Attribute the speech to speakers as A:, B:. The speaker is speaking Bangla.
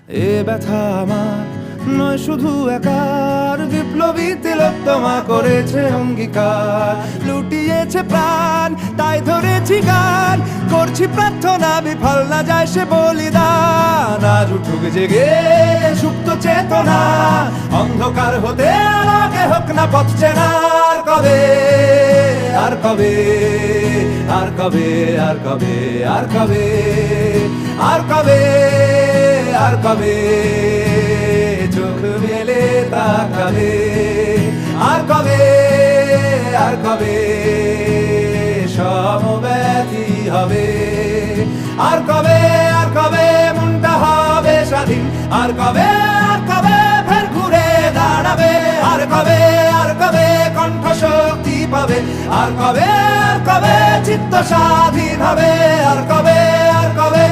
A: এ ব্যথা আমার নয় শুধু একার, বিপ্লবী তিলোত্তমা করেছে অঙ্গীকার, লুটিয়েছে প্রাণ তাই ধরেছি গান, করছি প্রার্থনা বিফল না যায় সে বলিদান। আজ উঠুক জেগে সুপ্ত চেতনা, অন্ধকার হতে আলোকে হোক না পথ চেনা। আর কবে, আর কবে, আর কবে, আর কবে, আর কবে, আর কবে, আর কবে চোখ মেলে তাকাবে। আর কবে, আর কবে সমব্যথী হবে। আর কবে, আর কবে মনটা হবে স্বাধীন। আর কবে, আর কবে ফের ঘুরে দাঁড়াবে। আর কবে, আর কবে কণ্ঠ শক্তি পাবে। আর কবে, আর কবে চিত্ত স্বাধীন হবে। আর কবে, আর কবে